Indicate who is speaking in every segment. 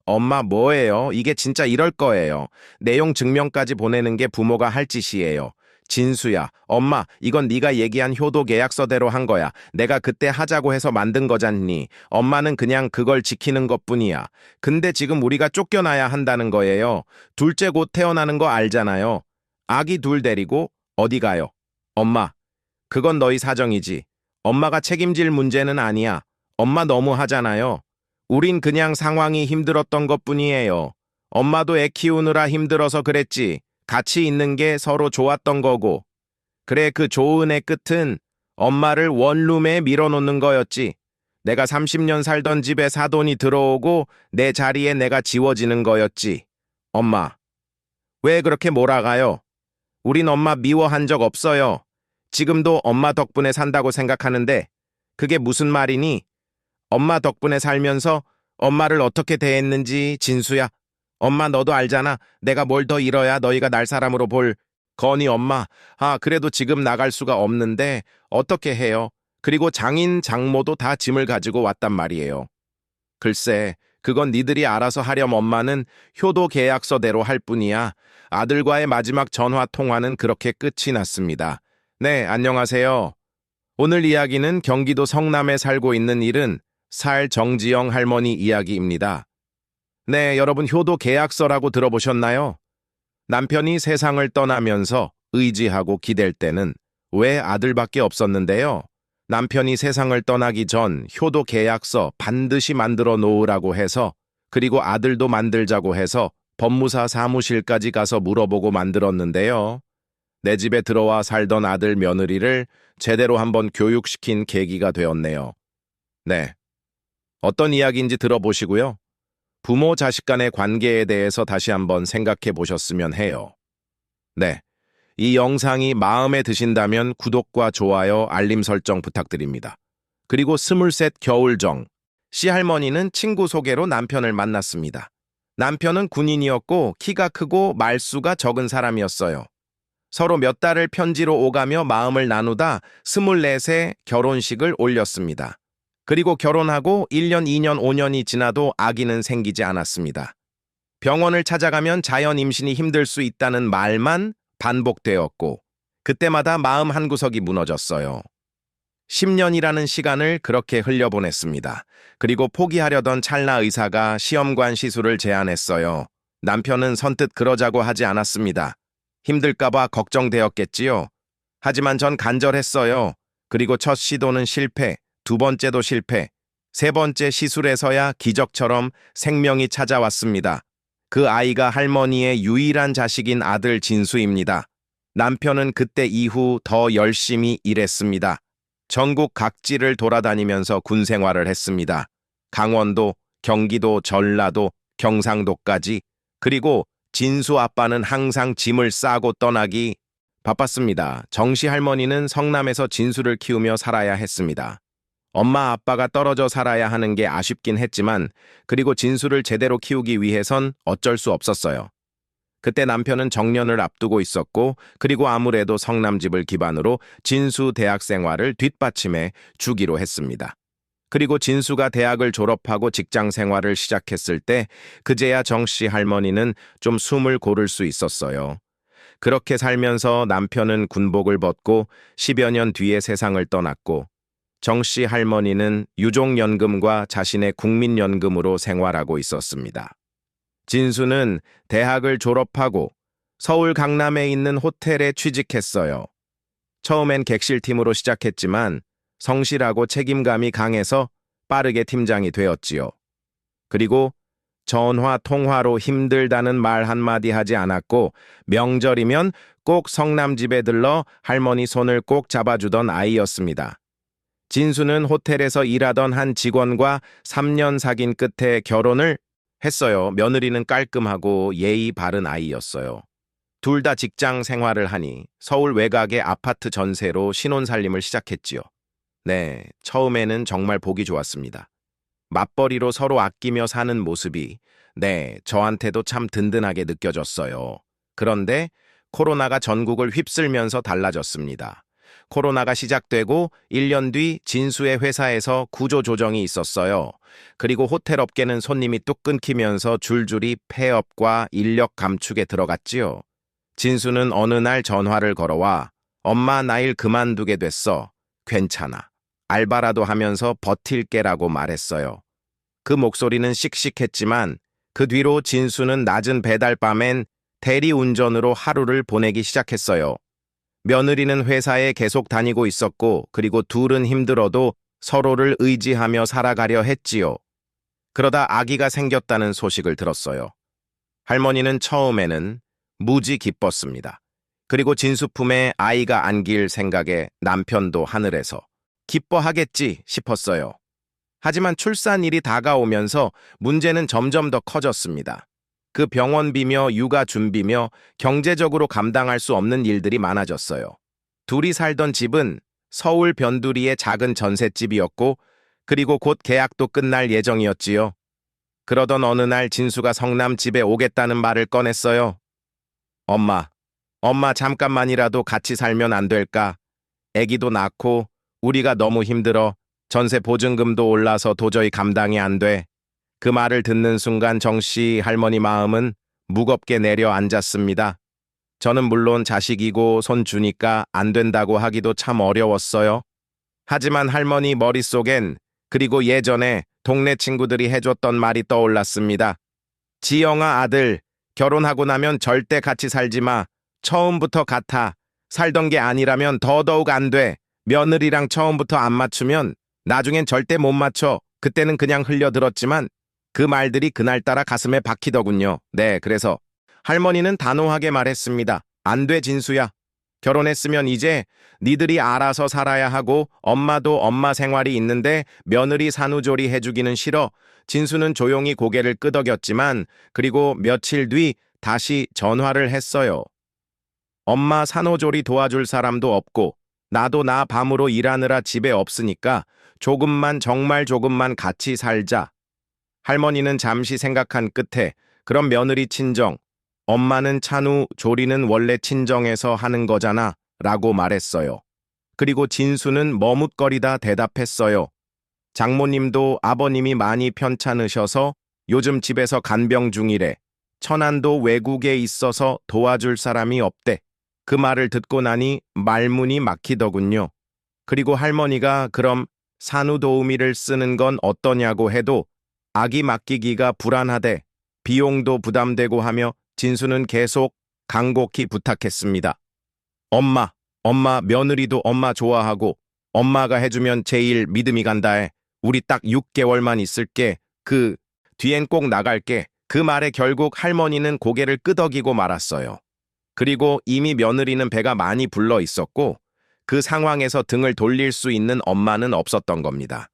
Speaker 1: 엄마 뭐예요? 이게 진짜 이럴 거예요. 내용 증명까지 보내는 게 부모가 할 짓이에요. 진수야, 엄마, 이건 네가 얘기한 효도 계약서대로 한 거야. 내가 그때 하자고 해서 만든 거잖니. 엄마는 그냥 그걸 지키는 것뿐이야. 근데 지금 우리가 쫓겨나야 한다는 거예요. 둘째 곧 태어나는 거 알잖아요. 아기 둘 데리고 어디 가요? 엄마, 그건 너희 사정이지. 엄마가 책임질 문제는 아니야. 엄마 너무 하잖아요. 우린 그냥 상황이 힘들었던 것뿐이에요. 엄마도 애 키우느라 힘들어서 그랬지. 같이 있는 게 서로 좋았던 거고. 그래, 그 좋은 애 끝은 엄마를 원룸에 밀어놓는 거였지. 내가 30년 살던 집에 사돈이 들어오고 내 자리에 내가 지워지는 거였지. 엄마, 왜 그렇게 몰아가요? 우린 엄마 미워한 적 없어요. 지금도 엄마 덕분에 산다고 생각하는데 그게 무슨 말이니? 엄마 덕분에 살면서 엄마를 어떻게 대했는지 진수야. 엄마 너도 알잖아. 내가 뭘 더 잃어야 너희가 날 사람으로 볼. 거니 엄마. 그래도 지금 나갈 수가 없는데 어떻게 해요? 그리고 장인 장모도 다 짐을 가지고 왔단 말이에요. 글쎄, 그건 니들이 알아서 하렴. 엄마는 효도 계약서대로 할 뿐이야. 아들과의 마지막 전화 통화는 그렇게 끝이 났습니다. 네, 안녕하세요. 오늘 이야기는 경기도 성남에 살고 있는 일은 살 정지영 할머니 이야기입니다. 네, 여러분 효도 계약서라고 들어보셨나요? 남편이 세상을 떠나면서 의지하고 기댈 때는 왜 아들밖에 없었는데요. 남편이 세상을 떠나기 전 효도 계약서 반드시 만들어 놓으라고 해서 그리고 아들도 만들자고 해서 법무사 사무실까지 가서 물어보고 만들었는데요. 내 집에 들어와 살던 아들 며느리를 제대로 한번 교육시킨 계기가 되었네요. 네. 어떤 이야기인지 들어보시고요. 부모 자식 간의 관계에 대해서 다시 한번 생각해 보셨으면 해요. 네. 이 영상이 마음에 드신다면 구독과 좋아요, 알림 설정 부탁드립니다. 그리고 23 겨울정. 시할머니는 친구 소개로 남편을 만났습니다. 남편은 군인이었고 키가 크고 말수가 적은 사람이었어요. 서로 몇 달을 편지로 오가며 마음을 나누다 24세 결혼식을 올렸습니다. 그리고 결혼하고 1년, 2년, 5년이 지나도 아기는 생기지 않았습니다. 병원을 찾아가면 자연 임신이 힘들 수 있다는 말만 반복되었고 그때마다 마음 한구석이 무너졌어요. 10년이라는 시간을 그렇게 흘려보냈습니다. 그리고 포기하려던 찰나 의사가 시험관 시술을 제안했어요. 남편은 선뜻 그러자고 하지 않았습니다. 힘들까봐 걱정되었겠지요. 하지만 전 간절했어요. 그리고 첫 시도는 실패, 두 번째도 실패, 세 번째 시술에서야 기적처럼 생명이 찾아왔습니다. 그 아이가 할머니의 유일한 자식인 아들 진수입니다. 남편은 그때 이후 더 열심히 일했습니다. 전국 각지를 돌아다니면서 군 생활을 했습니다. 강원도, 경기도, 전라도, 경상도까지. 그리고 진수 아빠는 항상 짐을 싸고 떠나기 바빴습니다. 정씨 할머니는 성남에서 진수를 키우며 살아야 했습니다. 엄마 아빠가 떨어져 살아야 하는 게 아쉽긴 했지만 그리고 진수를 제대로 키우기 위해선 어쩔 수 없었어요. 그때 남편은 정년을 앞두고 있었고 그리고 아무래도 성남집을 기반으로 진수 대학 생활을 뒷받침해 주기로 했습니다. 그리고 진수가 대학을 졸업하고 직장 생활을 시작했을 때 그제야 정씨 할머니는 좀 숨을 고를 수 있었어요. 그렇게 살면서 남편은 군복을 벗고 10여 년 뒤에 세상을 떠났고 정씨 할머니는 유족연금과 자신의 국민연금으로 생활하고 있었습니다. 진수는 대학을 졸업하고 서울 강남에 있는 호텔에 취직했어요. 처음엔 객실팀으로 시작했지만 성실하고 책임감이 강해서 빠르게 팀장이 되었지요. 그리고 전화 통화로 힘들다는 말 한마디 하지 않았고 명절이면 꼭 성남집에 들러 할머니 손을 꼭 잡아주던 아이였습니다. 진수는 호텔에서 일하던 한 직원과 3년 사귄 끝에 결혼을 했어요. 며느리는 깔끔하고 예의 바른 아이였어요. 둘 다 직장 생활을 하니 서울 외곽의 아파트 전세로 신혼살림을 시작했지요. 네, 처음에는 정말 보기 좋았습니다. 맞벌이로 서로 아끼며 사는 모습이 저한테도 참 든든하게 느껴졌어요. 그런데 코로나가 전국을 휩쓸면서 달라졌습니다. 코로나가 시작되고 1년 뒤 진수의 회사에서 구조조정이 있었어요. 그리고 호텔 업계는 손님이 뚝 끊기면서 줄줄이 폐업과 인력 감축에 들어갔지요. 진수는 어느 날 전화를 걸어와 엄마 나 일 그만두게 됐어. 괜찮아. 알바라도 하면서 버틸게라고 말했어요. 그 목소리는 씩씩했지만 그 뒤로 진수는 낮은 배달밤엔 대리운전으로 하루를 보내기 시작했어요. 며느리는 회사에 계속 다니고 있었고 그리고 둘은 힘들어도 서로를 의지하며 살아가려 했지요. 그러다 아기가 생겼다는 소식을 들었어요. 할머니는 처음에는 무지 기뻤습니다. 그리고 진수 품에 아이가 안길 생각에 남편도 하늘에서 기뻐하겠지 싶었어요. 하지만 출산일이 다가오면서 문제는 점점 더 커졌습니다. 그 병원비며 육아 준비며 경제적으로 감당할 수 없는 일들이 많아졌어요. 둘이 살던 집은 서울 변두리의 작은 전셋집이었고 그리고 곧 계약도 끝날 예정이었지요. 그러던 어느 날 진수가 성남 집에 오겠다는 말을 꺼냈어요. 엄마 잠깐만이라도 같이 살면 안 될까? 애기도 낳고 우리가 너무 힘들어. 전세 보증금도 올라서 도저히 감당이 안 돼. 그 말을 듣는 순간 정씨 할머니 마음은 무겁게 내려앉았습니다. 저는 물론 자식이고 손 주니까 안 된다고 하기도 참 어려웠어요. 하지만 할머니 머릿속엔 그리고 예전에 동네 친구들이 해줬던 말이 떠올랐습니다. 지영아 아들, 결혼하고 나면 절대 같이 살지 마. 처음부터 같아. 살던 게 아니라면 더더욱 안 돼. 며느리랑 처음부터 안 맞추면 나중엔 절대 못 맞춰. 그때는 그냥 흘려들었지만 그 말들이 그날따라 가슴에 박히더군요. 네, 그래서 할머니는 단호하게 말했습니다. 안 돼, 진수야. 결혼했으면 이제 니들이 알아서 살아야 하고 엄마도 엄마 생활이 있는데 며느리 산후조리 해주기는 싫어. 진수는 조용히 고개를 끄덕였지만 그리고 며칠 뒤 다시 전화를 했어요. 엄마 산후조리 도와줄 사람도 없고 나도 나 밤으로 일하느라 집에 없으니까 조금만 정말 조금만 같이 살자. 할머니는 잠시 생각한 끝에 그럼 며느리 친정, 엄마는 찬우, 조리는 원래 친정에서 하는 거잖아 라고 말했어요. 그리고 진수는 머뭇거리다 대답했어요. 장모님도 아버님이 많이 편찮으셔서 요즘 집에서 간병 중이래. 천안도 외국에 있어서 도와줄 사람이 없대. 그 말을 듣고 나니 말문이 막히더군요. 그리고 할머니가 그럼 산후도우미를 쓰는 건 어떠냐고 해도 아기 맡기기가 불안하대. 비용도 부담되고 하며 진수는 계속 간곡히 부탁했습니다. 엄마, 며느리도 엄마 좋아하고 엄마가 해주면 제일 믿음이 간다해. 우리 딱 6개월만 있을게. 그 뒤엔 꼭 나갈게. 그 말에 결국 할머니는 고개를 끄덕이고 말았어요. 그리고 이미 며느리는 배가 많이 불러 있었고 그 상황에서 등을 돌릴 수 있는 엄마는 없었던 겁니다.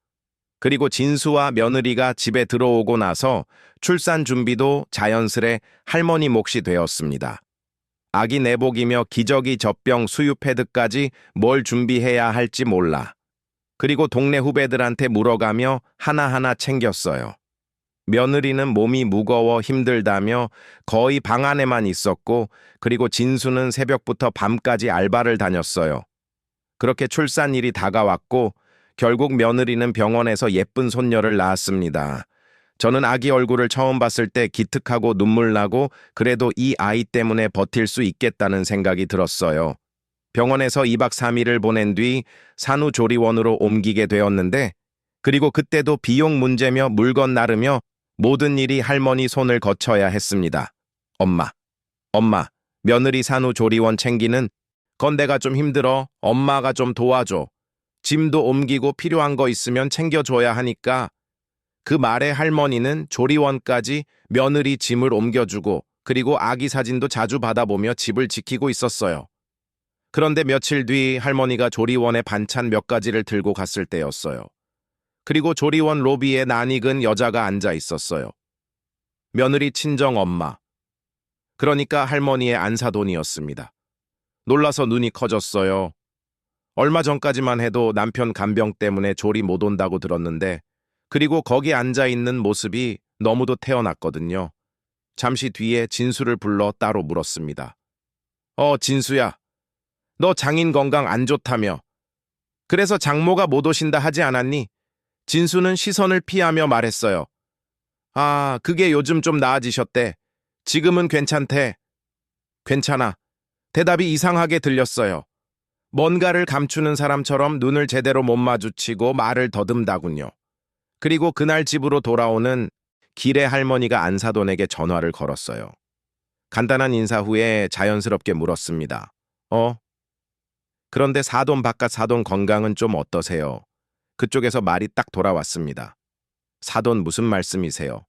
Speaker 1: 그리고 진수와 며느리가 집에 들어오고 나서 출산 준비도 자연스레 할머니 몫이 되었습니다. 아기 내복이며 기저귀 젖병 수유 패드까지 뭘 준비해야 할지 몰라. 그리고 동네 후배들한테 물어가며 하나하나 챙겼어요. 며느리는 몸이 무거워 힘들다며 거의 방 안에만 있었고 그리고 진수는 새벽부터 밤까지 알바를 다녔어요. 그렇게 출산일이 다가왔고 결국 며느리는 병원에서 예쁜 손녀를 낳았습니다. 저는 아기 얼굴을 처음 봤을 때 기특하고 눈물 나고 그래도 이 아이 때문에 버틸 수 있겠다는 생각이 들었어요. 병원에서 2박 3일을 보낸 뒤 산후조리원으로 옮기게 되었는데 그리고 그때도 비용 문제며 물건 나르며 모든 일이 할머니 손을 거쳐야 했습니다. 엄마, 며느리 산후조리원 챙기는 건 내가 좀 힘들어. 엄마가 좀 도와줘. 짐도 옮기고 필요한 거 있으면 챙겨줘야 하니까. 그 말에 할머니는 조리원까지 며느리 짐을 옮겨주고 그리고 아기 사진도 자주 받아보며 집을 지키고 있었어요. 그런데 며칠 뒤 할머니가 조리원에 반찬 몇 가지를 들고 갔을 때였어요. 그리고 조리원 로비에 낯익은 여자가 앉아 있었어요. 며느리 친정 엄마. 그러니까 할머니의 안사돈이었습니다. 놀라서 눈이 커졌어요. 얼마 전까지만 해도 남편 간병 때문에 조리 못 온다고 들었는데 그리고 거기 앉아 있는 모습이 너무도 태어났거든요. 잠시 뒤에 진수를 불러 따로 물었습니다. 진수야. 너 장인 건강 안 좋다며 그래서 장모가 못 오신다 하지 않았니? 진수는 시선을 피하며 말했어요. 아, 그게 요즘 좀 나아지셨대. 지금은 괜찮대. 괜찮아. 대답이 이상하게 들렸어요. 뭔가를 감추는 사람처럼 눈을 제대로 못 마주치고 말을 더듬다군요. 그리고 그날 집으로 돌아오는 길에 할머니가 안사돈에게 전화를 걸었어요. 간단한 인사 후에 자연스럽게 물었습니다. 그런데 사돈 바깥 사돈 건강은 좀 어떠세요? 그쪽에서 말이 딱 돌아왔습니다. 사돈 무슨 말씀이세요?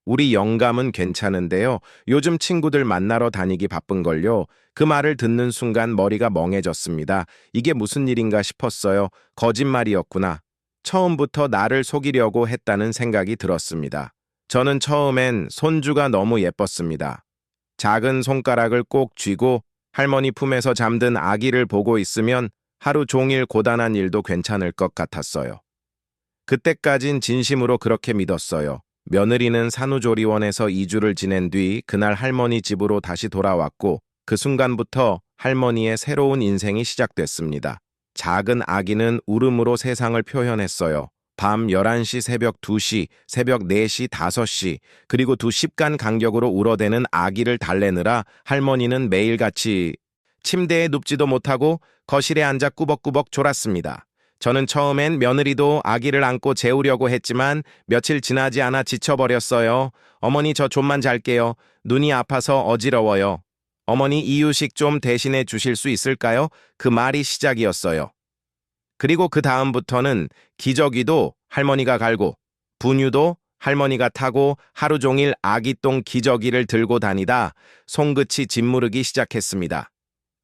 Speaker 1: 우리 영감은 괜찮은데요. 요즘 친구들 만나러 다니기 바쁜걸요. 그 말을 듣는 순간 머리가 멍해졌습니다. 이게 무슨 일인가 싶었어요. 거짓말이었구나. 처음부터 나를 속이려고 했다는 생각이 들었습니다. 저는 처음엔 손주가 너무 예뻤습니다. 작은 손가락을 꼭 쥐고 할머니 품에서 잠든 아기를 보고 있으면 하루 종일 고단한 일도 괜찮을 것 같았어요. 그때까진 진심으로 그렇게 믿었어요. 며느리는 산후조리원에서 2주를 지낸 뒤 그날 할머니 집으로 다시 돌아왔고 그 순간부터 할머니의 새로운 인생이 시작됐습니다. 작은 아기는 울음으로 세상을 표현했어요. 밤 11시, 새벽 2시, 새벽 4시, 5시, 그리고 두 시간 간격으로 울어대는 아기를 달래느라 할머니는 매일같이 침대에 눕지도 못하고 거실에 앉아 꾸벅꾸벅 졸았습니다. 저는 처음엔 며느리도 아기를 안고 재우려고 했지만 며칠 지나지 않아 지쳐버렸어요. 어머니 저 좀만 잘게요. 눈이 아파서 어지러워요. 어머니 이유식 좀 대신해 주실 수 있을까요? 그 말이 시작이었어요. 그리고 그 다음부터는 기저귀도 할머니가 갈고 분유도 할머니가 타고 하루 종일 아기똥 기저귀를 들고 다니다 손끝이 짓무르기 시작했습니다.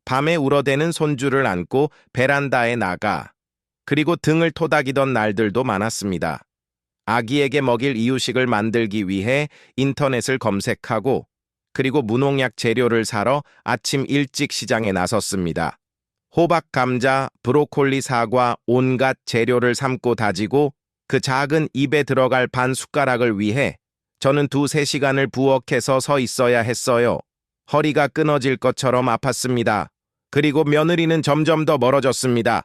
Speaker 1: 밤에 울어대는 손주를 안고 베란다에 나가 그리고 등을 토닥이던 날들도 많았습니다. 아기에게 먹일 이유식을 만들기 위해 인터넷을 검색하고 그리고 무농약 재료를 사러 아침 일찍 시장에 나섰습니다. 호박, 감자, 브로콜리, 사과, 온갖 재료를 삶고 다지고 그 작은 입에 들어갈 반 숟가락을 위해 저는 2~3시간을 부엌에서 서 있어야 했어요. 허리가 끊어질 것처럼 아팠습니다. 그리고 며느리는 점점 더 멀어졌습니다.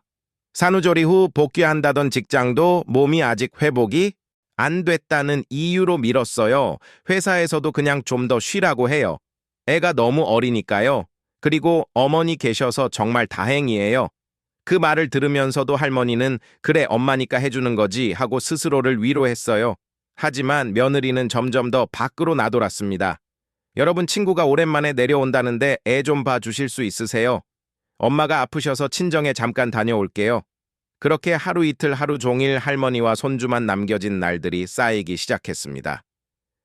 Speaker 1: 산후조리 후 복귀한다던 직장도 몸이 아직 회복이 안 됐다는 이유로 미뤘어요. 회사에서도 그냥 좀 더 쉬라고 해요. 애가 너무 어리니까요. 그리고 어머니 계셔서 정말 다행이에요. 그 말을 들으면서도 할머니는 그래 엄마니까 해주는 거지 하고 스스로를 위로했어요. 하지만 며느리는 점점 더 밖으로 나돌았습니다. 여러분 친구가 오랜만에 내려온다는데 애 좀 봐주실 수 있으세요? 엄마가 아프셔서 친정에 잠깐 다녀올게요. 그렇게 하루 이틀 하루 종일 할머니와 손주만 남겨진 날들이 쌓이기 시작했습니다.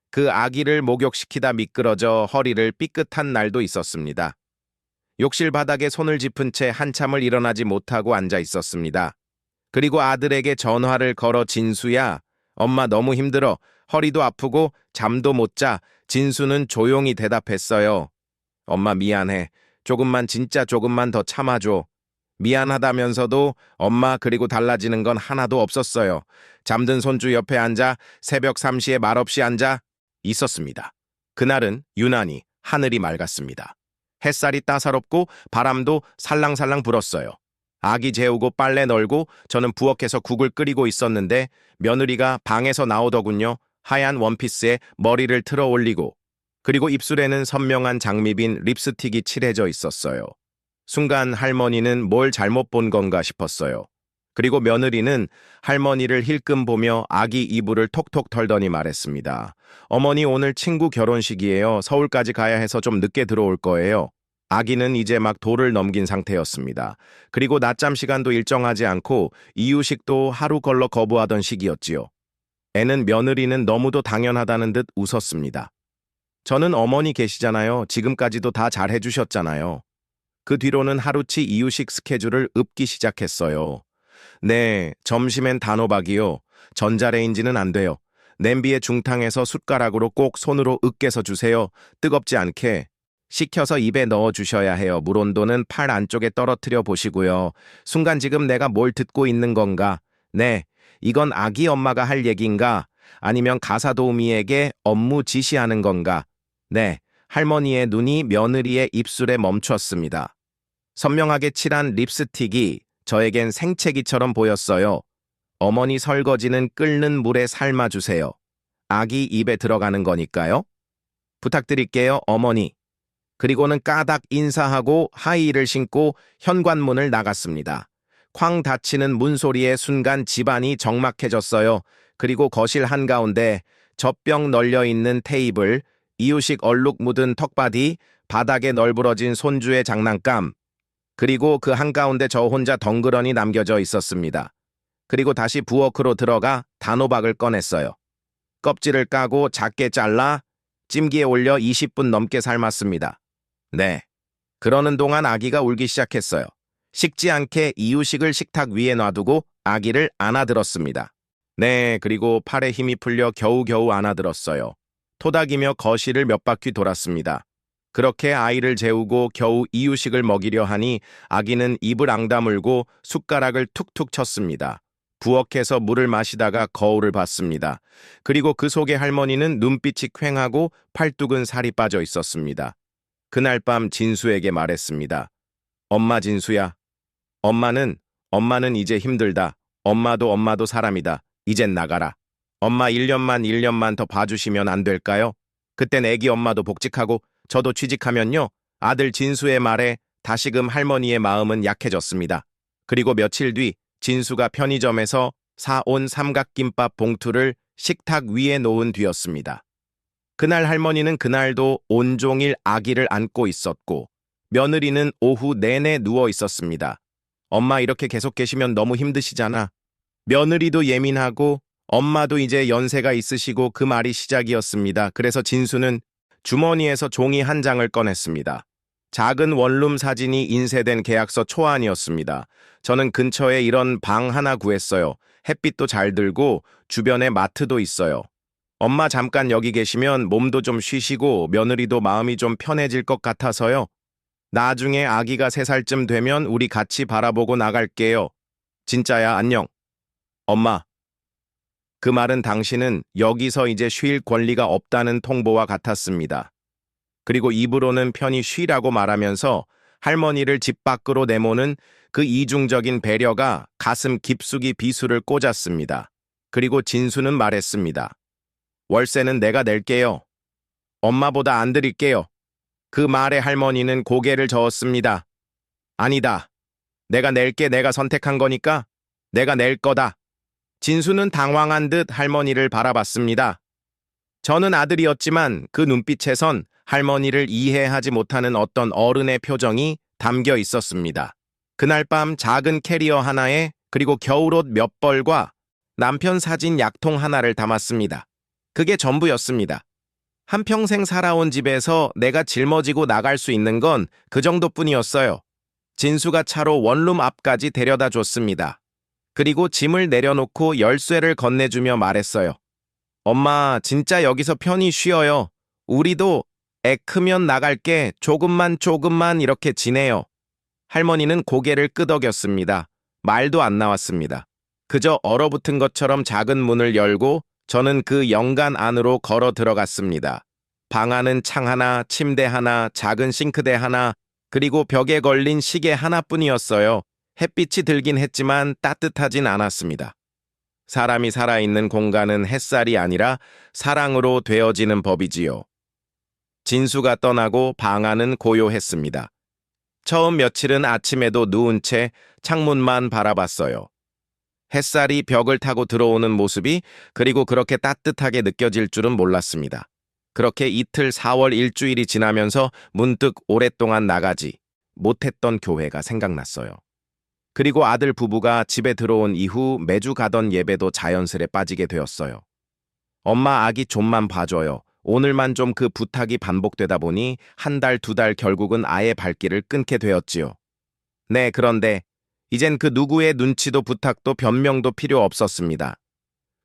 Speaker 1: 그 아기를 목욕시키다 미끄러져 허리를 삐끗한 날도 있었습니다. 욕실 바닥에 손을 짚은 채 한참을 일어나지 못하고 앉아 있었습니다. 그리고 아들에게 전화를 걸어 진수야, 엄마 너무 힘들어. 허리도 아프고 잠도 못 자. 진수는 조용히 대답했어요. 엄마 미안해. 조금만 진짜 조금만 더 참아줘. 미안하다면서도 엄마 그리고 달라지는 건 하나도 없었어요. 잠든 손주 옆에 앉아 새벽 3시에 말없이 앉아 있었습니다. 그날은 유난히 하늘이 맑았습니다. 햇살이 따사롭고 바람도 살랑살랑 불었어요. 아기 재우고 빨래 널고 저는 부엌에서 국을 끓이고 있었는데 며느리가 방에서 나오더군요. 하얀 원피스에 머리를 틀어 올리고 그리고 입술에는 선명한 장미빈 립스틱이 칠해져 있었어요. 순간 할머니는 뭘 잘못 본 건가 싶었어요. 그리고 며느리는 할머니를 힐끔 보며 아기 이불을 톡톡 털더니 말했습니다. 어머니 오늘 친구 결혼식이에요. 서울까지 가야 해서 좀 늦게 들어올 거예요. 아기는 이제 막 돌을 넘긴 상태였습니다. 그리고 낮잠 시간도 일정하지 않고 이유식도 하루 걸러 거부하던 시기였지요. 애는 며느리는 너무도 당연하다는 듯 웃었습니다. 저는 어머니 계시잖아요. 지금까지도 다 잘해주셨잖아요. 그 뒤로는 하루치 이유식 스케줄을 읊기 시작했어요. 네, 점심엔 단호박이요. 전자레인지는 안 돼요. 냄비에 중탕해서 숟가락으로 꼭 손으로 으깨서 주세요. 뜨겁지 않게. 식혀서 입에 넣어 주셔야 해요. 물 온도는 팔 안쪽에 떨어뜨려 보시고요. 순간 지금 내가 뭘 듣고 있는 건가? 네, 이건 아기 엄마가 할 얘기인가? 아니면 가사도우미에게 업무 지시하는 건가? 네, 할머니의 눈이 며느리의 입술에 멈췄습니다. 선명하게 칠한 립스틱이 저에겐 생채기처럼 보였어요. 어머니 설거지는 끓는 물에 삶아주세요. 아기 입에 들어가는 거니까요. 부탁드릴게요, 어머니. 그리고는 까닭 인사하고 하이힐을 신고 현관문을 나갔습니다. 쾅 닫히는 문소리에 순간 집안이 적막해졌어요. 그리고 거실 한가운데 젖병 널려있는 테이블, 이유식 얼룩 묻은 턱받이, 바닥에 널브러진 손주의 장난감, 그리고 그 한가운데 저 혼자 덩그러니 남겨져 있었습니다. 그리고 다시 부엌으로 들어가 단호박을 꺼냈어요. 껍질을 까고 작게 잘라 찜기에 올려 20분 넘게 삶았습니다. 네. 그러는 동안 아기가 울기 시작했어요. 식지 않게 이유식을 식탁 위에 놔두고 아기를 안아들었습니다. 네, 그리고 팔에 힘이 풀려 겨우겨우 안아들었어요. 토닥이며 거실을 몇 바퀴 돌았습니다. 그렇게 아이를 재우고 겨우 이유식을 먹이려 하니 아기는 입을 앙다물고 숟가락을 툭툭 쳤습니다. 부엌에서 물을 마시다가 거울을 봤습니다. 그리고 그 속에 할머니는 눈빛이 퀭하고 팔뚝은 살이 빠져 있었습니다. 그날 밤 진수에게 말했습니다. 엄마 진수야. 엄마는 이제 힘들다. 엄마도 사람이다. 이젠 나가라. 엄마 1년만 더 봐주시면 안 될까요? 그땐 애기 엄마도 복직하고 저도 취직하면요. 아들 진수의 말에 다시금 할머니의 마음은 약해졌습니다. 그리고 며칠 뒤 진수가 편의점에서 사온 삼각김밥 봉투를 식탁 위에 놓은 뒤였습니다. 그날 할머니는 그날도 온종일 아기를 안고 있었고 며느리는 오후 내내 누워 있었습니다. 엄마 이렇게 계속 계시면 너무 힘드시잖아. 며느리도 예민하고 엄마도 이제 연세가 있으시고 그 말이 시작이었습니다. 그래서 진수는 주머니에서 종이 한 장을 꺼냈습니다. 작은 원룸 사진이 인쇄된 계약서 초안이었습니다. 저는 근처에 이런 방 하나 구했어요. 햇빛도 잘 들고 주변에 마트도 있어요. 엄마 잠깐 여기 계시면 몸도 좀 쉬시고 며느리도 마음이 좀 편해질 것 같아서요. 나중에 아기가 3살쯤 되면 우리 같이 바라보고 나갈게요. 진짜야, 안녕. 엄마. 그 말은 당신은 여기서 이제 쉴 권리가 없다는 통보와 같았습니다. 그리고 입으로는 편히 쉬라고 말하면서 할머니를 집 밖으로 내모는 그 이중적인 배려가 가슴 깊숙이 비수를 꽂았습니다. 그리고 진수는 말했습니다. 월세는 내가 낼게요. 엄마보다 안 드릴게요. 그 말에 할머니는 고개를 저었습니다. 아니다. 내가 낼게. 내가 선택한 거니까 내가 낼 거다. 진수는 당황한 듯 할머니를 바라봤습니다. 저는 아들이었지만 그 눈빛에선 할머니를 이해하지 못하는 어떤 어른의 표정이 담겨 있었습니다. 그날 밤 작은 캐리어 하나에 그리고 겨울옷 몇 벌과 남편 사진 약통 하나를 담았습니다. 그게 전부였습니다. 한평생 살아온 집에서 내가 짊어지고 나갈 수 있는 건 그 정도뿐이었어요. 진수가 차로 원룸 앞까지 데려다 줬습니다. 그리고 짐을 내려놓고 열쇠를 건네주며 말했어요. 엄마, 진짜 여기서 편히 쉬어요. 우리도 애 크면 나갈게. 조금만 이렇게 지내요. 할머니는 고개를 끄덕였습니다. 말도 안 나왔습니다. 그저 얼어붙은 것처럼 작은 문을 열고 저는 그 연간 안으로 걸어 들어갔습니다. 방 안은 창 하나, 침대 하나, 작은 싱크대 하나, 그리고 벽에 걸린 시계 하나뿐이었어요. 햇빛이 들긴 했지만 따뜻하진 않았습니다. 사람이 살아있는 공간은 햇살이 아니라 사랑으로 되어지는 법이지요. 진수가 떠나고 방 안은 고요했습니다. 처음 며칠은 아침에도 누운 채 창문만 바라봤어요. 햇살이 벽을 타고 들어오는 모습이 그리고 그렇게 따뜻하게 느껴질 줄은 몰랐습니다. 그렇게 이틀 4월 일주일이 지나면서 문득 오랫동안 나가지 못했던 교회가 생각났어요. 그리고 아들 부부가 집에 들어온 이후 매주 가던 예배도 자연스레 빠지게 되었어요. 엄마 아기 좀만 봐줘요. 오늘만 좀 그 부탁이 반복되다 보니 1달, 2달 결국은 아예 발길을 끊게 되었지요. 네, 그런데 이젠 그 누구의 눈치도 부탁도 변명도 필요 없었습니다.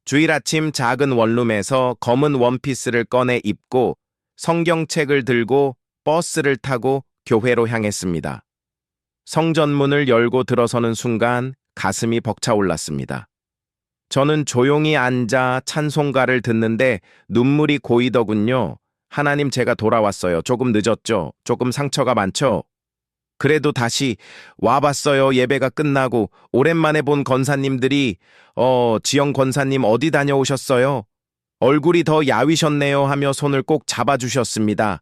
Speaker 1: 주일 아침 작은 원룸에서 검은 원피스를 꺼내 입고 성경책을 들고 버스를 타고 교회로 향했습니다. 성전문을 열고 들어서는 순간 가슴이 벅차올랐습니다. 저는 조용히 앉아 찬송가를 듣는데 눈물이 고이더군요. 하나님, 제가 돌아왔어요. 조금 늦었죠? 조금 상처가 많죠? 그래도 다시 와봤어요. 예배가 끝나고 오랜만에 본 권사님들이 지영 권사님 어디 다녀오셨어요? 얼굴이 더 야위셨네요 하며 손을 꼭 잡아주셨습니다.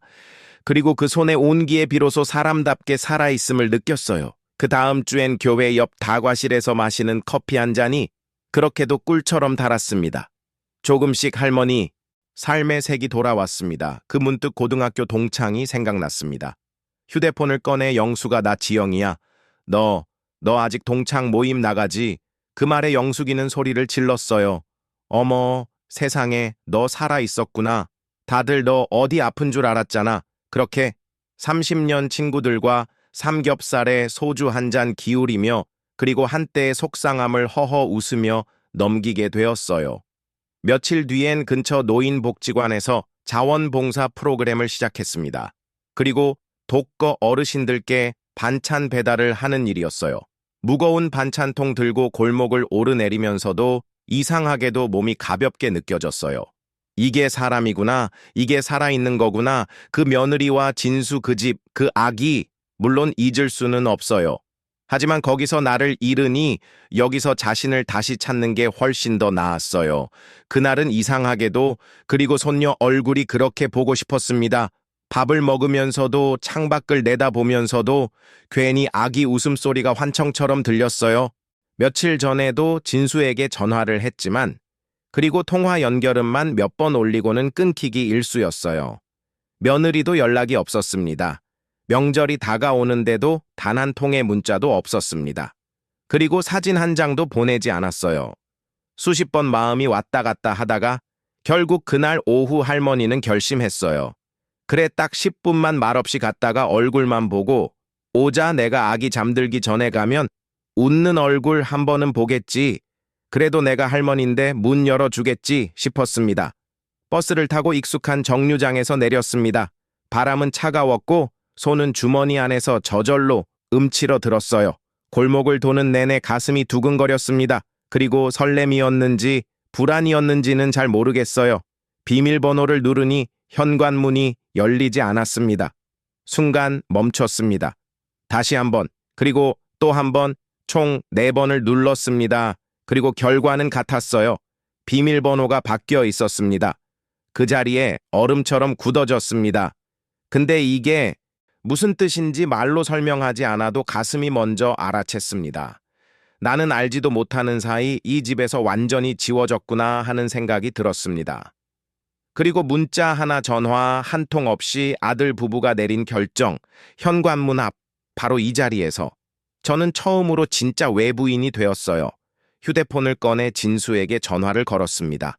Speaker 1: 그리고 그 손의 온기에 비로소 사람답게 살아있음을 느꼈어요. 그 다음 주엔 교회 옆 다과실에서 마시는 커피 한 잔이 그렇게도 꿀처럼 달았습니다. 조금씩 할머니, 삶의 색이 돌아왔습니다. 그 문득 고등학교 동창이 생각났습니다. 휴대폰을 꺼내 영수가 나 지영이야. 너 아직 동창 모임 나가지? 그 말에 영숙이는 소리를 질렀어요. 어머, 세상에 너 살아있었구나. 다들 너 어디 아픈 줄 알았잖아. 그렇게 30년 친구들과 삼겹살에 소주 한 잔 기울이며 그리고 한때의 속상함을 허허 웃으며 넘기게 되었어요. 며칠 뒤엔 근처 노인복지관에서 자원봉사 프로그램을 시작했습니다. 그리고 독거 어르신들께 반찬 배달을 하는 일이었어요. 무거운 반찬통 들고 골목을 오르내리면서도 이상하게도 몸이 가볍게 느껴졌어요. 이게 사람이구나, 이게 살아있는 거구나, 그 며느리와 진수 그 집, 그 아기, 물론 잊을 수는 없어요. 하지만 거기서 나를 잃으니 여기서 자신을 다시 찾는 게 훨씬 더 나았어요. 그날은 이상하게도 그리고 손녀 얼굴이 그렇게 보고 싶었습니다. 밥을 먹으면서도 창밖을 내다보면서도 괜히 아기 웃음소리가 환청처럼 들렸어요. 며칠 전에도 진수에게 전화를 했지만 그리고 통화 연결음만 몇 번 올리고는 끊기기 일쑤였어요. 며느리도 연락이 없었습니다. 명절이 다가오는데도 단 한 통의 문자도 없었습니다. 그리고 사진 한 장도 보내지 않았어요. 수십 번 마음이 왔다 갔다 하다가 결국 그날 오후 할머니는 결심했어요. 그래 딱 10분만 말없이 갔다가 얼굴만 보고 오자 내가 아기 잠들기 전에 가면 웃는 얼굴 한 번은 보겠지. 그래도 내가 할머니인데 문 열어주겠지 싶었습니다. 버스를 타고 익숙한 정류장에서 내렸습니다. 바람은 차가웠고 손은 주머니 안에서 저절로 음치러 들었어요. 골목을 도는 내내 가슴이 두근거렸습니다. 그리고 설렘이었는지 불안이었는지는 잘 모르겠어요. 비밀번호를 누르니 현관문이 열리지 않았습니다. 순간 멈췄습니다. 다시 한 번, 그리고 또 한 번, 총 4번을 눌렀습니다. 그리고 결과는 같았어요. 비밀번호가 바뀌어 있었습니다. 그 자리에 얼음처럼 굳어졌습니다. 근데 이게 무슨 뜻인지 말로 설명하지 않아도 가슴이 먼저 알아챘습니다. 나는 알지도 못하는 사이 이 집에서 완전히 지워졌구나 하는 생각이 들었습니다. 그리고 문자 하나 전화 한 통 없이 아들 부부가 내린 결정, 현관문 앞, 바로 이 자리에서 저는 처음으로 진짜 외부인이 되었어요. 휴대폰을 꺼내 진수에게 전화를 걸었습니다.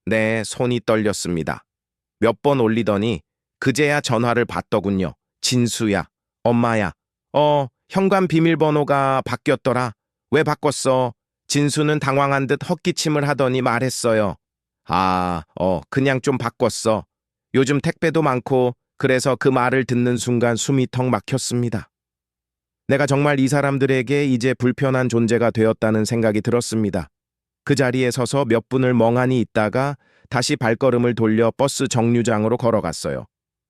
Speaker 1: 네, 손이 떨렸습니다. 몇 번 올리더니 그제야 전화를 받더군요. 진수야, 엄마야. 현관 비밀번호가 바뀌었더라. 왜 바꿨어? 진수는 당황한 듯 헛기침을 하더니 말했어요. 그냥 좀 바꿨어. 요즘 택배도 많고 그래서 그 말을 듣는 순간 숨이 턱 막혔습니다. 내가 정말 이 사람들에게 이제 불편한 존재가 되었다는 생각이 들었습니다. 그 자리에 서서 몇 분을 멍하니 있다가 다시 발걸음을 돌려 버스 정류장으로 걸어갔어요.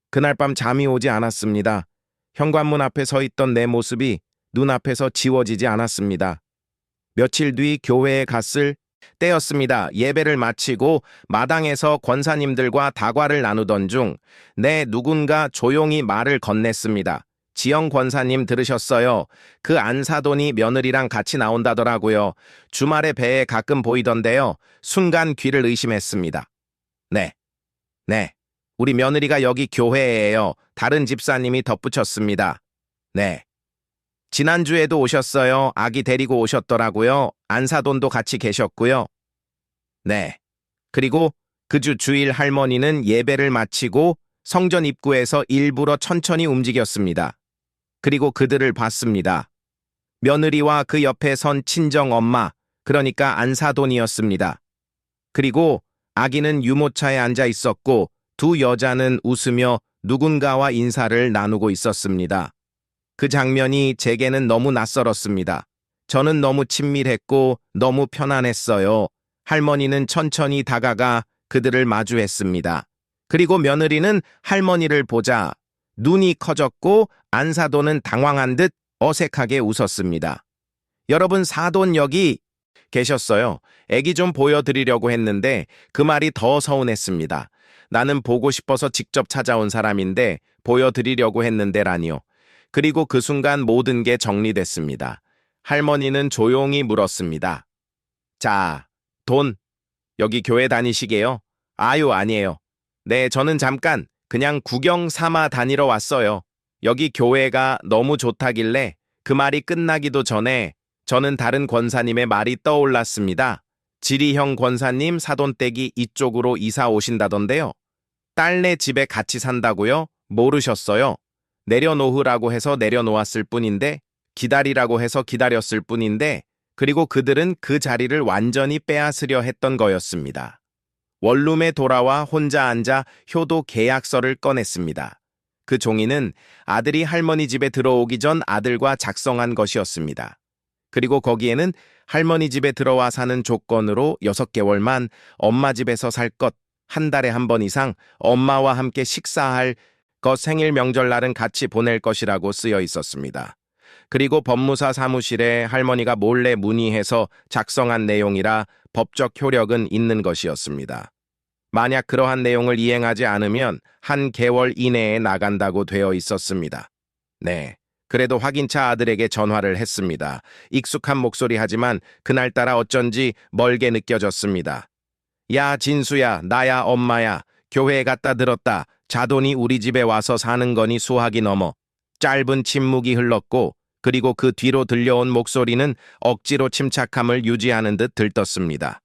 Speaker 1: 그날 밤 잠이 오지 않았습니다. 현관문 앞에 서 있던 내 모습이 눈앞에서 지워지지 않았습니다. 며칠 뒤 교회에 갔을 때였습니다. 예배를 마치고 마당에서 권사님들과 다과를 나누던 중 누군가 조용히 말을 건넸습니다. 지영 권사님 들으셨어요? 그 안사돈이 며느리랑 같이 나온다더라고요. 주말에 배에 가끔 보이던데요. 순간 귀를 의심했습니다. 네. 우리 며느리가 여기 교회에요. 다른 집사님이 덧붙였습니다. 네. 지난주에도 오셨어요. 아기 데리고 오셨더라고요. 안사돈도 같이 계셨고요. 네. 그리고 그 주 주일 할머니는 예배를 마치고 성전 입구에서 일부러 천천히 움직였습니다. 그리고 그들을 봤습니다. 며느리와 그 옆에 선 친정 엄마, 그러니까 안사돈이었습니다. 그리고 아기는 유모차에 앉아 있었고 두 여자는 웃으며 누군가와 인사를 나누고 있었습니다. 그 장면이 제게는 너무 낯설었습니다. 저는 너무 친밀했고 너무 편안했어요. 할머니는 천천히 다가가 그들을 마주했습니다. 그리고 며느리는 할머니를 보자 눈이 커졌고 안사돈은 당황한 듯 어색하게 웃었습니다. 여러분, 사돈 여기 계셨어요. 애기 좀 보여드리려고 했는데 그 말이 더 서운했습니다. 나는 보고 싶어서 직접 찾아온 사람인데 보여드리려고 했는데라니요. 그리고 그 순간 모든 게 정리됐습니다. 할머니는 조용히 물었습니다. 자, 돈, 여기 교회 다니시게요? 아유, 아니에요. 네, 저는 잠깐 그냥 구경 삼아 다니러 왔어요. 여기 교회가 너무 좋다길래 그 말이 끝나기도 전에 저는 다른 권사님의 말이 떠올랐습니다. 지리형 권사님 사돈댁이 이쪽으로 이사 오신다던데요. 딸네 집에 같이 산다고요? 모르셨어요? 내려놓으라고 해서 내려놓았을 뿐인데, 기다리라고 해서 기다렸을 뿐인데, 그리고 그들은 그 자리를 완전히 빼앗으려 했던 거였습니다. 원룸에 돌아와 혼자 앉아 효도 계약서를 꺼냈습니다. 그 종이는 아들이 할머니 집에 들어오기 전 아들과 작성한 것이었습니다. 그리고 거기에는 할머니 집에 들어와 사는 조건으로 6개월만 엄마 집에서 살 것, 한 달에 한 번 이상 엄마와 함께 식사할 것, 생일 명절날은 같이 보낼 것이라고 쓰여 있었습니다. 그리고 법무사 사무실에 할머니가 몰래 문의해서 작성한 내용이라 법적 효력은 있는 것이었습니다. 만약 그러한 내용을 이행하지 않으면 한 개월 이내에 나간다고 되어 있었습니다. 네. 그래도 확인차 아들에게 전화를 했습니다. 익숙한 목소리 하지만 그날따라 어쩐지 멀게 느껴졌습니다. 야, 진수야, 나야, 엄마야. 교회에 갔다 들었다. 자돈이 우리 집에 와서 사는 거니 수학이 넘어. 짧은 침묵이 흘렀고 그리고 그 뒤로 들려온 목소리는 억지로 침착함을 유지하는 듯 들떴습니다.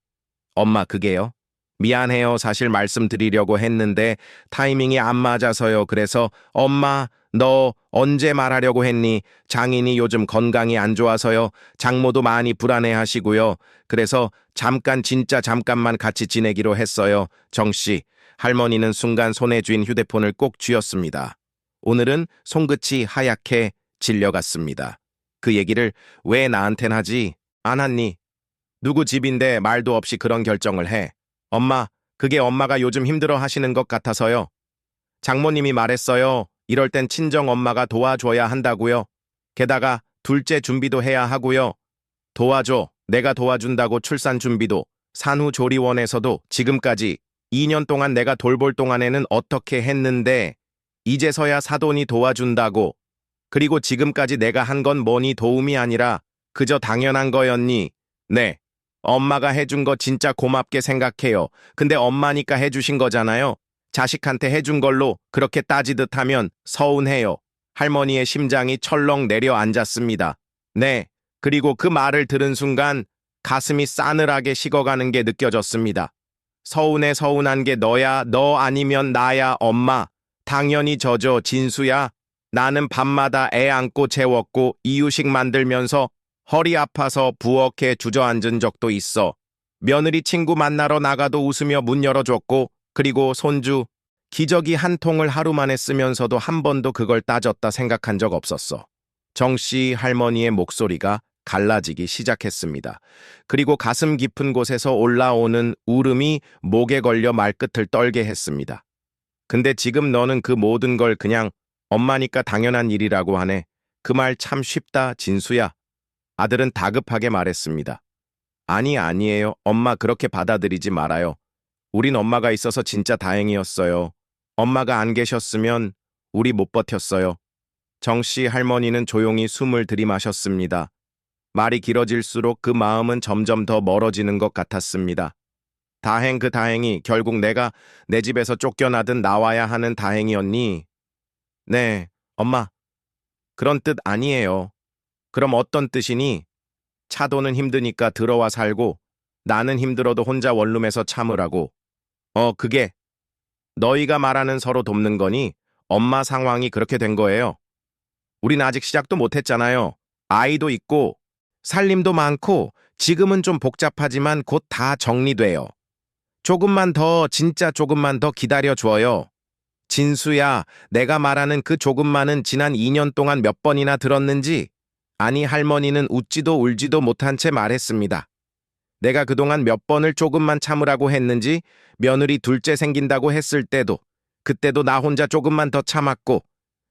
Speaker 1: 엄마, 그게요? 미안해요. 사실 말씀드리려고 했는데 타이밍이 안 맞아서요. 그래서 엄마, 너 언제 말하려고 했니? 장인이 요즘 건강이 안 좋아서요. 장모도 많이 불안해하시고요. 그래서 잠깐, 진짜 잠깐만 같이 지내기로 했어요. 정씨, 할머니는 순간 손에 쥔 휴대폰을 꼭 쥐었습니다. 오늘은 손끝이 하얗게 질려갔습니다. 그 얘기를 왜 나한텐 하지? 안 했니? 누구 집인데 말도 없이 그런 결정을 해. 엄마, 그게 엄마가 요즘 힘들어 하시는 것 같아서요. 장모님이 말했어요. 이럴 땐 친정 엄마가 도와줘야 한다고요. 게다가 둘째 준비도 해야 하고요. 도와줘. 내가 도와준다고 출산 준비도. 산후조리원에서도 지금까지 2년 동안 내가 돌볼 동안에는 어떻게 했는데 이제서야 사돈이 도와준다고. 그리고 지금까지 내가 한 건 뭐니 도움이 아니라 그저 당연한 거였니? 네. 엄마가 해준 거 진짜 고맙게 생각해요. 근데 엄마니까 해주신 거잖아요. 자식한테 해준 걸로 그렇게 따지듯 하면 서운해요. 할머니의 심장이 철렁 내려앉았습니다. 네, 그리고 그 말을 들은 순간 가슴이 싸늘하게 식어가는 게 느껴졌습니다. 서운한 게 너야, 너 아니면 나야, 엄마. 당연히 저죠, 진수야. 나는 밤마다 애 안고 재웠고 이유식 만들면서 허리 아파서 부엌에 주저앉은 적도 있어. 며느리 친구 만나러 나가도 웃으며 문 열어줬고, 그리고 손주, 기저귀 한 통을 하루 만에 쓰면서도 한 번도 그걸 따졌다 생각한 적 없었어. 정씨 할머니의 목소리가 갈라지기 시작했습니다. 그리고 가슴 깊은 곳에서 올라오는 울음이 목에 걸려 말끝을 떨게 했습니다. 근데 지금 너는 그 모든 걸 그냥 엄마니까 당연한 일이라고 하네. 그 말 참 쉽다, 진수야. 아들은 다급하게 말했습니다. 아니에요. 엄마 그렇게 받아들이지 말아요. 우린 엄마가 있어서 진짜 다행이었어요. 엄마가 안 계셨으면 우리 못 버텼어요. 정씨 할머니는 조용히 숨을 들이마셨습니다. 말이 길어질수록 그 마음은 점점 더 멀어지는 것 같았습니다. 그 다행이 결국 내가 내 집에서 쫓겨나든 나와야 하는 다행이었니? 네, 엄마. 그런 뜻 아니에요. 그럼 어떤 뜻이니? 차도는 힘드니까 들어와 살고 나는 힘들어도 혼자 원룸에서 참으라고. 그게 너희가 말하는 서로 돕는 거니 엄마 상황이 그렇게 된 거예요. 우린 아직 시작도 못했잖아요. 아이도 있고 살림도 많고 지금은 좀 복잡하지만 곧 다 정리돼요. 조금만 더, 진짜 조금만 더 기다려줘요. 진수야, 내가 말하는 그 조금만은 지난 2년 동안 몇 번이나 들었는지? 아니, 할머니는 웃지도 울지도 못한 채 말했습니다. 내가 그동안 몇 번을 조금만 참으라고 했는지, 며느리 둘째 생긴다고 했을 때도, 그때도 나 혼자 조금만 더 참았고,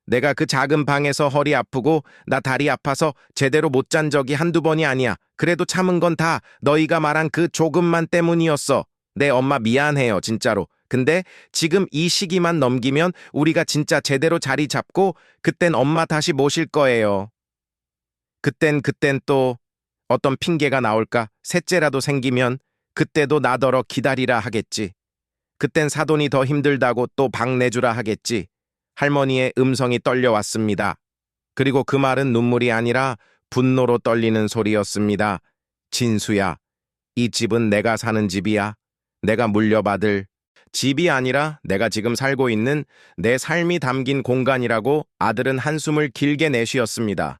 Speaker 1: 내가 그 작은 방에서 허리 아프고 나 다리 아파서 제대로 못 잔 적이 한두 번이 아니야. 그래도 참은 건 다 너희가 말한 그 조금만 때문이었어. 네, 엄마 미안해요, 진짜로. 근데 지금 이 시기만 넘기면 우리가 진짜 제대로 자리 잡고 그땐 엄마 다시 모실 거예요. 그땐 또 어떤 핑계가 나올까? 셋째라도 생기면 그때도 나더러 기다리라 하겠지. 그땐 사돈이 더 힘들다고 또 방 내주라 하겠지. 할머니의 음성이 떨려왔습니다. 그리고 그 말은 눈물이 아니라 분노로 떨리는 소리였습니다. 진수야, 이 집은 내가 사는 집이야. 내가 물려받을 집이 아니라 내가 지금 살고 있는 내 삶이 담긴 공간이라고 아들은 한숨을 길게 내쉬었습니다.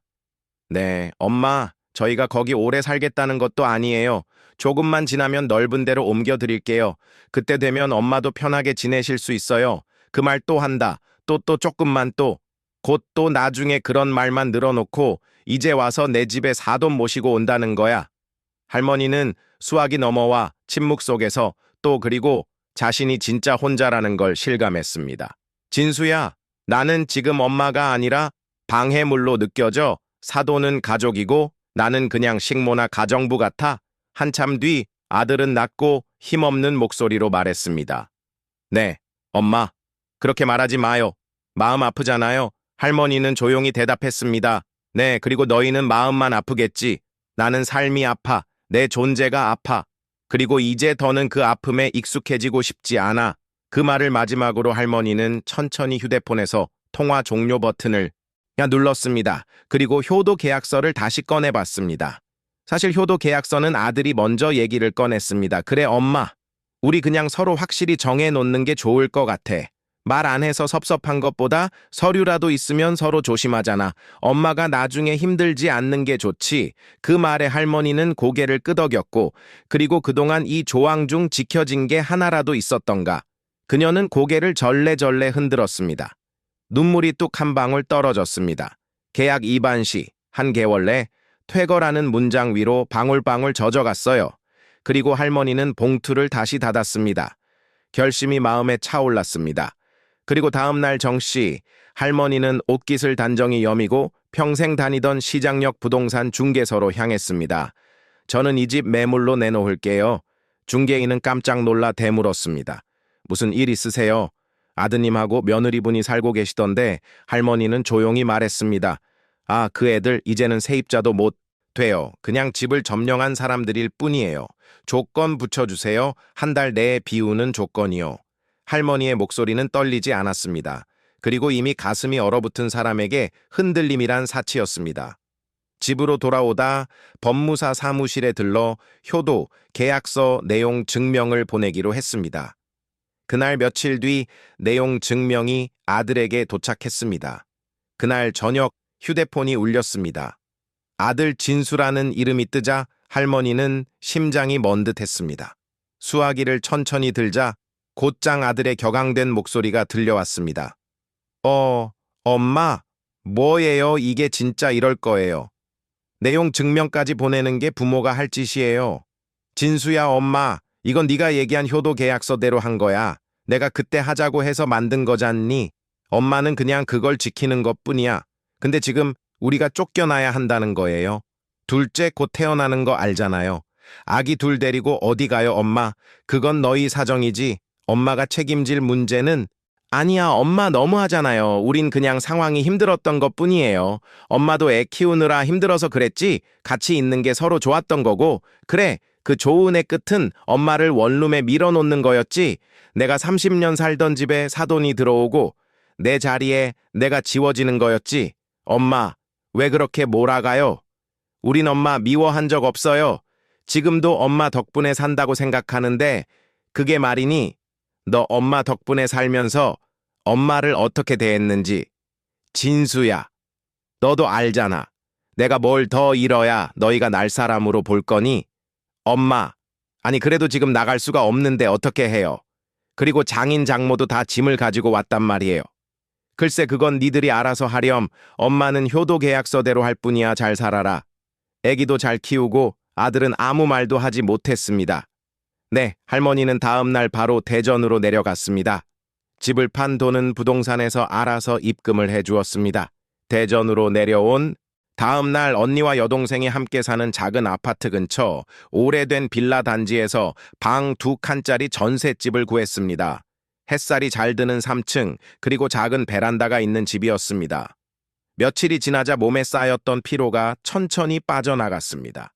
Speaker 1: 네, 엄마, 저희가 거기 오래 살겠다는 것도 아니에요. 조금만 지나면 넓은 데로 옮겨드릴게요. 그때 되면 엄마도 편하게 지내실 수 있어요. 그 말 또 한다. 또 조금만 또. 곧 또 나중에 그런 말만 늘어놓고 이제 와서 내 집에 사돈 모시고 온다는 거야. 할머니는 수학이 넘어와 침묵 속에서 또 그리고 자신이 진짜 혼자라는 걸 실감했습니다. 진수야, 나는 지금 엄마가 아니라 방해물로 느껴져. 사돈은 가족이고 나는 그냥 식모나 가정부 같아. 한참 뒤 아들은 낮고 힘없는 목소리로 말했습니다. 네, 엄마. 그렇게 말하지 마요. 마음 아프잖아요. 할머니는 조용히 대답했습니다. 네, 그리고 너희는 마음만 아프겠지. 나는 삶이 아파. 내 존재가 아파. 그리고 이제 더는 그 아픔에 익숙해지고 싶지 않아. 그 말을 마지막으로 할머니는 천천히 휴대폰에서 통화 종료 버튼을 눌렀습니다. 그리고 효도 계약서를 다시 꺼내봤습니다. 사실 효도 계약서는 아들이 먼저 얘기를 꺼냈습니다. 그래, 엄마. 우리 그냥 서로 확실히 정해놓는 게 좋을 것 같아. 말 안 해서 섭섭한 것보다 서류라도 있으면 서로 조심하잖아. 엄마가 나중에 힘들지 않는 게 좋지. 그 말에 할머니는 고개를 끄덕였고, 그리고 그동안 이 조항 중 지켜진 게 하나라도 있었던가. 그녀는 고개를 절레절레 흔들었습니다. 눈물이 뚝 한 방울 떨어졌습니다. 계약 위반 시 한 개월 내 퇴거라는 문장 위로 방울방울 젖어갔어요. 그리고 할머니는 봉투를 다시 닫았습니다. 결심이 마음에 차올랐습니다. 그리고 다음 날 정시, 할머니는 옷깃을 단정히 여미고 평생 다니던 시장역 부동산 중개소로 향했습니다. 저는 이 집 매물로 내놓을게요. 중개인은 깜짝 놀라 되물었습니다. 무슨 일 있으세요? 아드님하고 며느리분이 살고 계시던데 할머니는 조용히 말했습니다. 아, 그 애들 이제는 세입자도 못 돼요. 그냥 집을 점령한 사람들일 뿐이에요. 조건 붙여주세요. 한 달 내에 비우는 조건이요. 할머니의 목소리는 떨리지 않았습니다. 그리고 이미 가슴이 얼어붙은 사람에게 흔들림이란 사치였습니다. 집으로 돌아오다 법무사 사무실에 들러 효도, 계약서 내용 증명을 보내기로 했습니다. 그날 며칠 뒤 내용 증명이 아들에게 도착했습니다. 그날 저녁 휴대폰이 울렸습니다. 아들 진수라는 이름이 뜨자 할머니는 심장이 먼 듯했습니다. 수화기를 천천히 들자 곧장 아들의 격앙된 목소리가 들려왔습니다. 엄마, 뭐예요? 이게 진짜 이럴 거예요. 내용 증명까지 보내는 게 부모가 할 짓이에요. 진수야, 엄마, 이건 네가 얘기한 효도 계약서대로 한 거야. 내가 그때 하자고 해서 만든 거잖니. 엄마는 그냥 그걸 지키는 것뿐이야. 근데 지금 우리가 쫓겨나야 한다는 거예요. 둘째 곧 태어나는 거 알잖아요. 아기 둘 데리고 어디 가요, 엄마? 그건 너희 사정이지. 엄마가 책임질 문제는 아니야, 엄마 너무하잖아요. 우린 그냥 상황이 힘들었던 것뿐이에요. 엄마도 애 키우느라 힘들어서 그랬지. 같이 있는 게 서로 좋았던 거고. 그래, 그 좋은 애 끝은 엄마를 원룸에 밀어놓는 거였지. 내가 30년 살던 집에 사돈이 들어오고 내 자리에 내가 지워지는 거였지. 엄마, 왜 그렇게 몰아가요? 우린 엄마 미워한 적 없어요. 지금도 엄마 덕분에 산다고 생각하는데 그게 말이니? 너 엄마 덕분에 살면서 엄마를 어떻게 대했는지. 진수야, 너도 알잖아. 내가 뭘 더 잃어야 너희가 날 사람으로 볼 거니? 엄마, 아니 그래도 지금 나갈 수가 없는데 어떻게 해요? 그리고 장인 장모도 다 짐을 가지고 왔단 말이에요. 글쎄 그건 니들이 알아서 하렴. 엄마는 효도 계약서대로 할 뿐이야. 잘 살아라. 애기도 잘 키우고 아들은 아무 말도 하지 못했습니다. 네, 할머니는 다음 날 바로 대전으로 내려갔습니다. 집을 판 돈은 부동산에서 알아서 입금을 해주었습니다. 대전으로 내려온 다음 날 언니와 여동생이 함께 사는 작은 아파트 근처 오래된 빌라 단지에서 방 2칸짜리 전셋집을 구했습니다. 햇살이 잘 드는 3층, 그리고 작은 베란다가 있는 집이었습니다. 며칠이 지나자 몸에 쌓였던 피로가 천천히 빠져나갔습니다.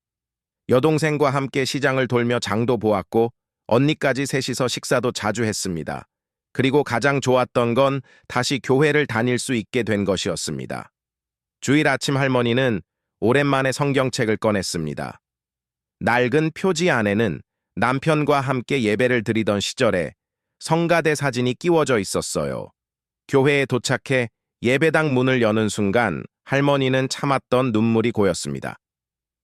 Speaker 1: 여동생과 함께 시장을 돌며 장도 보았고 언니까지 셋이서 식사도 자주 했습니다. 그리고 가장 좋았던 건 다시 교회를 다닐 수 있게 된 것이었습니다. 주일 아침 할머니는 오랜만에 성경책을 꺼냈습니다. 낡은 표지 안에는 남편과 함께 예배를 드리던 시절에 성가대 사진이 끼워져 있었어요. 교회에 도착해 예배당 문을 여는 순간 할머니는 참았던 눈물이 고였습니다.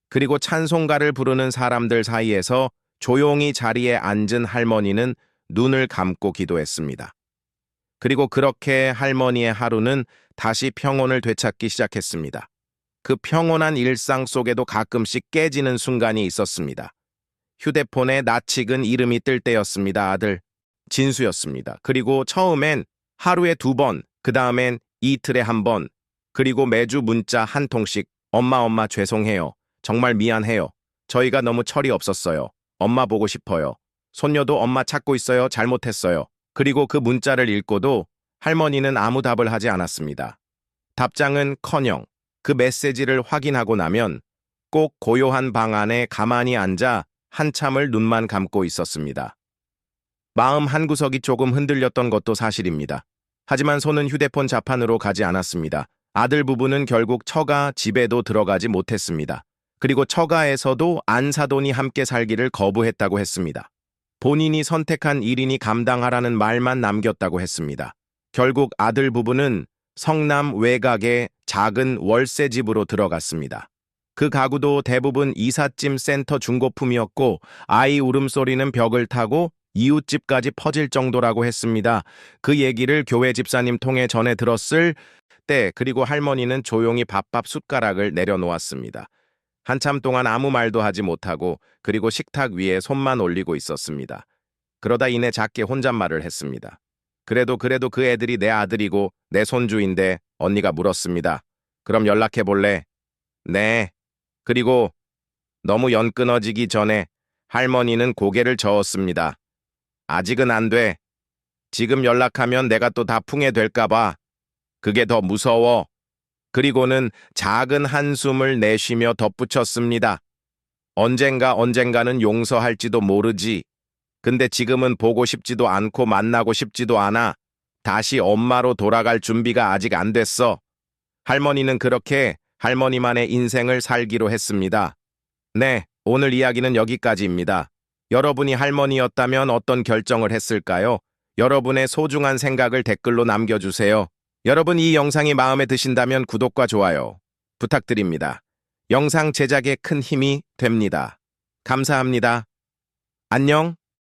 Speaker 1: 그리고 찬송가를 부르는 사람들 사이에서 조용히 자리에 앉은 할머니는 눈을 감고 기도했습니다. 그리고 그렇게 할머니의 하루는 다시 평온을 되찾기 시작했습니다. 그 평온한 일상 속에도 가끔씩 깨지는 순간이 있었습니다. 휴대폰에 낯익은 이름이 뜰 때였습니다. 아들, 진수였습니다. 그리고 처음엔 하루에 2번, 그 다음엔 이틀에 1번, 그리고 매주 문자 한 통씩 엄마 죄송해요. 정말 미안해요. 저희가 너무 철이 없었어요. 엄마 보고 싶어요. 손녀도 엄마 찾고 있어요. 잘못했어요. 그리고 그 문자를 읽고도 할머니는 아무 답을 하지 않았습니다. 답장은커녕 그 메시지를 확인하고 나면 꼭 고요한 방 안에 가만히 앉아 한참을 눈만 감고 있었습니다. 마음 한구석이 조금 흔들렸던 것도 사실입니다. 하지만 손은 휴대폰 자판으로 가지 않았습니다. 아들 부부는 결국 처가 집에도 들어가지 못했습니다. 그리고 처가에서도 안사돈이 함께 살기를 거부했다고 했습니다. 본인이 선택한 일이니 감당하라는 말만 남겼다고 했습니다. 결국 아들 부부는 성남 외곽의 작은 월세집으로 들어갔습니다. 그 가구도 대부분 이삿짐 센터 중고품이었고 아이 울음소리는 벽을 타고 이웃집까지 퍼질 정도라고 했습니다. 그 얘기를 교회 집사님 통해 전해 들었을 때 그리고 할머니는 조용히 밥밥 숟가락을 내려놓았습니다. 한참 동안 아무 말도 하지 못하고 그리고 식탁 위에 손만 올리고 있었습니다. 그러다 이내 작게 혼잣말을 했습니다. 그래도 그 애들이 내 아들이고 내 손주인데 언니가 물었습니다. 그럼 연락해 볼래? 네. 그리고 너무 연 끊어지기 전에 할머니는 고개를 저었습니다. 아직은 안 돼. 지금 연락하면 내가 또 다 풍해될까 봐. 그게 더 무서워. 그리고는 작은 한숨을 내쉬며 덧붙였습니다. 언젠가는 용서할지도 모르지. 근데 지금은 보고 싶지도 않고 만나고 싶지도 않아. 다시 엄마로 돌아갈 준비가 아직 안 됐어. 할머니는 그렇게 할머니만의 인생을 살기로 했습니다. 네, 오늘 이야기는 여기까지입니다. 여러분이 할머니였다면 어떤 결정을 했을까요? 여러분의 소중한 생각을 댓글로 남겨주세요. 여러분 이 영상이 마음에 드신다면 구독과 좋아요 부탁드립니다. 영상 제작에 큰 힘이 됩니다. 감사합니다. 안녕.